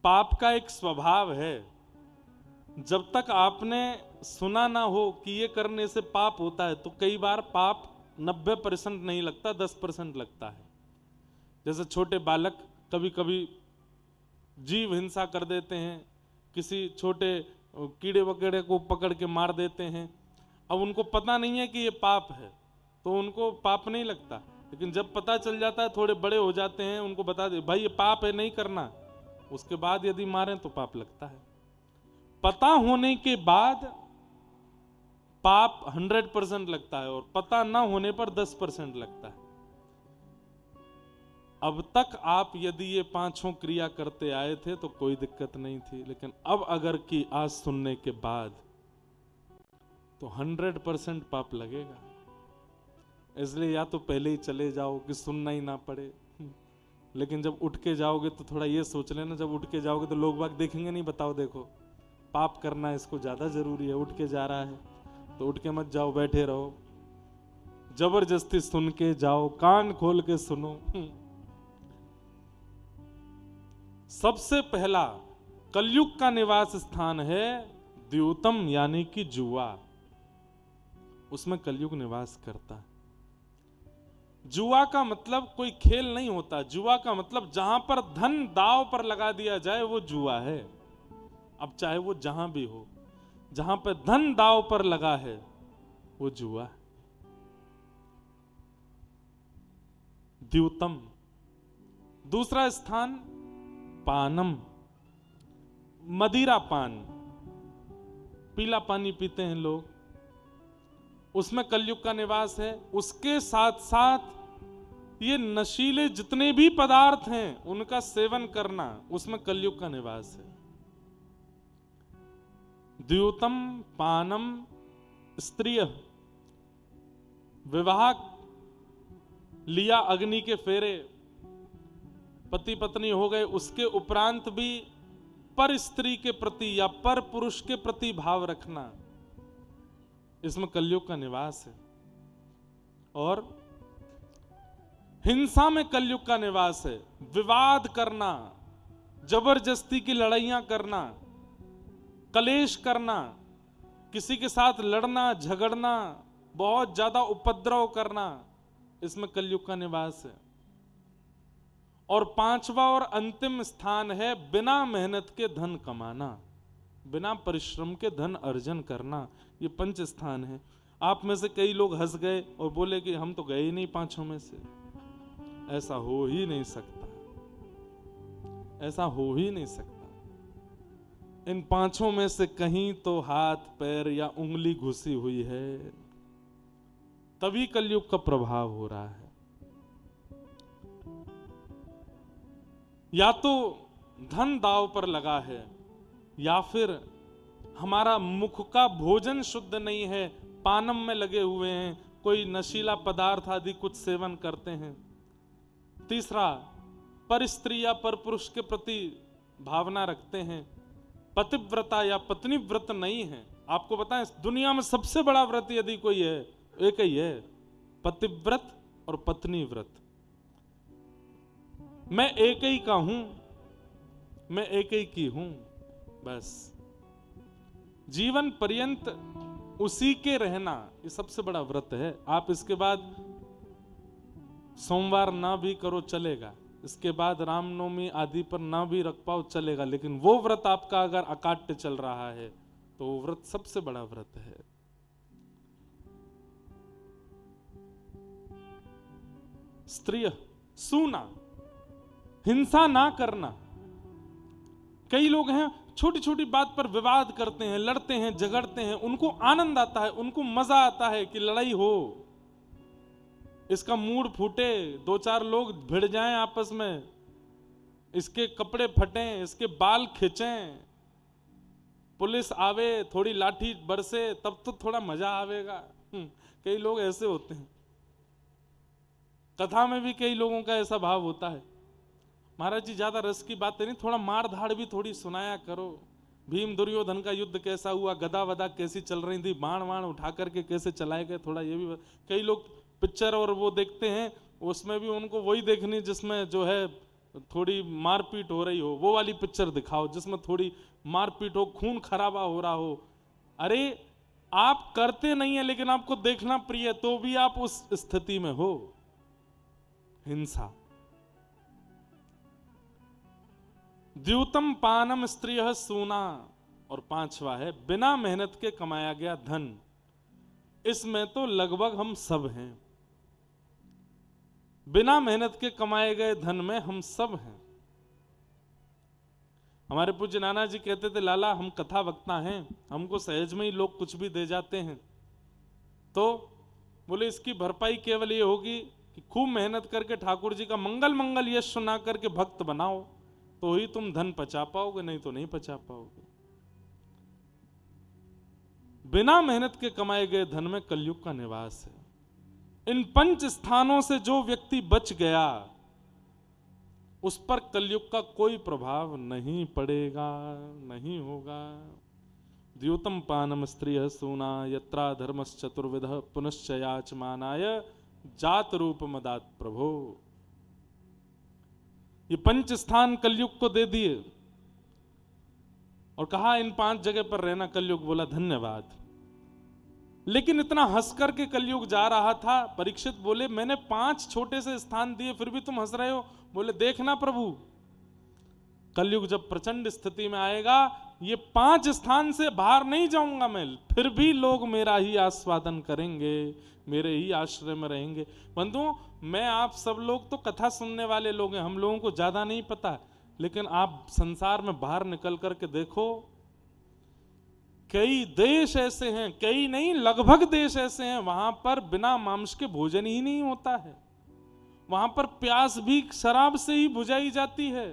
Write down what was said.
पाप का एक स्वभाव है, जब तक आपने सुना ना हो कि ये करने से पाप होता है, तो कई बार पाप 90% नहीं लगता, 10% लगता है। जैसे छोटे बालक कभी कभी जीव हिंसा कर देते हैं, किसी छोटे कीड़े वगैरह को पकड़ के मार देते हैं। अब उनको पता नहीं है कि ये पाप है, तो उनको पाप नहीं लगता। लेकिन जब पता चल जाता है, थोड़े बड़े हो जाते हैं, उनको बता दे भाई ये पाप है, नहीं करना, उसके बाद यदि मारें तो पाप लगता है। पता होने के बाद पाप 100% लगता है, और पता ना होने पर 10% लगता है। अब तक आप यदि ये पांचों क्रिया करते आए थे तो कोई दिक्कत नहीं थी, लेकिन अब अगर की आज सुनने के बाद तो 100% पाप लगेगा। इसलिए या तो पहले ही चले जाओ कि सुनना ही ना पड़े, लेकिन जब उठ के जाओगे तो थोड़ा ये सोच लेना, जब उठ के जाओगे तो लोग बाग देखेंगे नहीं, बताओ देखो पाप करना इसको ज्यादा जरूरी है, उठ के जा रहा है, तो उठ के मत जाओ, बैठे रहो। जबरदस्ती सुन के जाओ, कान खोल के सुनो। सबसे पहला कलयुग का निवास स्थान है द्यूतम, यानी कि जुआ। उसमें कलयुग निवास करता है। जुआ का मतलब कोई खेल नहीं होता, जुआ का मतलब जहां पर धन दांव पर लगा दिया जाए वो जुआ है। अब चाहे वो जहां भी हो, जहां पर धन दांव पर लगा है वो जुआ है। द्यूतम। दूसरा स्थान पानम, मदिरा पान, पीला पानी पीते हैं लोग, उसमें कलयुग का निवास है। उसके साथ साथ ये नशीले जितने भी पदार्थ हैं उनका सेवन करना, उसमें कलयुग का निवास है। द्यूतम पानम स्त्रिय, विवाह लिया, अग्नि के फेरे, पति पत्नी हो गए, उसके उपरांत भी पर स्त्री के प्रति या पर पुरुष के प्रति भाव रखना, इसमें कलयुग का निवास है। और हिंसा में कलयुग का निवास है। विवाद करना, जबरदस्ती की लड़ाइयां करना, कलेश करना, किसी के साथ लड़ना झगड़ना, बहुत ज्यादा उपद्रव करना, इसमें कलयुग का निवास है। और पांचवा और अंतिम स्थान है बिना मेहनत के धन कमाना, बिना परिश्रम के धन अर्जन करना। ये पंच स्थान है। आप में से कई लोग हंस गए और बोले कि हम तो गए ही नहीं पांचों में से। ऐसा हो ही नहीं सकता, ऐसा हो ही नहीं सकता। इन पांचों में से कहीं तो हाथ पैर या उंगली घुसी हुई है, तभी कलयुग का प्रभाव हो रहा है। या तो धन दांव पर लगा है, या फिर हमारा मुख का भोजन शुद्ध नहीं है, पानम में लगे हुए हैं, कोई नशीला पदार्थ आदि कुछ सेवन करते हैं। तीसरा, पर स्त्री या पर पुरुष के प्रति भावना रखते हैं, पतिव्रता या पत्नी व्रत नहीं है। आपको बताएं, दुनिया में सबसे बड़ा व्रत यदि कोई है, एक ही है, पतिव्रत और पत्नी व्रत। मैं एक ही का हूं, मैं एक ही की हूं, बस जीवन पर्यंत उसी के रहना, ये सबसे बड़ा व्रत है। आप इसके बाद सोमवार ना भी करो चलेगा, इसके बाद रामनवमी आदि पर ना भी रख पाओ चलेगा, लेकिन वो व्रत आपका अगर अकाट्य चल रहा है तो वो व्रत सबसे बड़ा व्रत है। स्त्रिय, सूना, हिंसा ना करना। कई लोग हैं छोटी छोटी बात पर विवाद करते हैं, लड़ते हैं, झगड़ते हैं, उनको आनंद आता है, उनको मजा आता है कि लड़ाई हो, इसका मूड फूटे, दो चार लोग भिड़ जाएं आपस में, इसके कपड़े फटें, इसके बाल खींचें, पुलिस आवे, थोड़ी लाठी बरसे, तब तो थोड़ा मजा आवेगा। कई लोग ऐसे होते हैं। कथा में भी कई लोगों का ऐसा भाव होता है, महाराज जी ज्यादा रस की बात नहीं, थोड़ा मार धाड़ भी थोड़ी सुनाया करो। भीम दुर्योधन का युद्ध कैसा हुआ, गदा वदा कैसी चल रही थी, बाण वाण उठा करके कैसे चलाए गए, थोड़ा ये भी। कई लोग पिक्चर और वो देखते हैं, उसमें भी उनको वही देखनी जिसमें जो है थोड़ी मारपीट हो रही हो, वो वाली पिक्चर दिखाओ जिसमें थोड़ी मारपीट हो, खून खराबा हो रहा हो। अरे आप करते नहीं है लेकिन आपको देखना प्रिय है, तो भी आप उस स्थिति में हो। हिंसा। द्यूतम पानम स्त्रियः सूना, और 5वां है बिना मेहनत के कमाया गया धन। इसमें तो लगभग हम सब हैं, बिना मेहनत के कमाए गए धन में हम सब हैं। हमारे पूज्य नाना जी कहते थे, लाला हम कथा वक्ता हैं, हमको सहज में ही लोग कुछ भी दे जाते हैं, तो बोले इसकी भरपाई केवल ये होगी कि खूब मेहनत करके ठाकुर जी का मंगल मंगल यश सुना करके भक्त बनाओ, तो ही तुम धन पचा पाओगे, नहीं तो नहीं पचा पाओगे। बिना मेहनत के कमाए गए धन में कलयुग का निवास है। इन 5 स्थानों से जो व्यक्ति बच गया उस पर कलयुग का कोई प्रभाव नहीं पड़ेगा, नहीं होगा। द्यूतम पानम स्त्रियः सूना, यत्रा धर्मश्चतुर्विधः पुनश्च याचमानाय जात रूप मदात प्रभो। ये 5 स्थान कलयुग को दे दिए और कहा इन 5 जगह पर रहना। कलयुग बोला धन्यवाद। लेकिन इतना हंस करके कलयुग जा रहा था। परीक्षित बोले मैंने 5 छोटे से स्थान दिए फिर भी तुम हंस रहे हो। बोले देखना प्रभु, कलयुग जब प्रचंड स्थिति में आएगा, ये 5 स्थान से बाहर नहीं जाऊंगा मैं, फिर भी लोग मेरा ही आस्वादन करेंगे, मेरे ही आश्रय में रहेंगे। बंधुओं, मैं आप सब लोग तो कथा सुनने वाले लोग हैं, हम लोगों को ज्यादा नहीं पता, लेकिन आप संसार में बाहर निकल करके देखो, कई देश ऐसे हैं, कई नहीं लगभग देश ऐसे हैं, वहां पर बिना मांस के भोजन ही नहीं होता है। वहां पर प्यास भी शराब से ही बुझाई जाती है।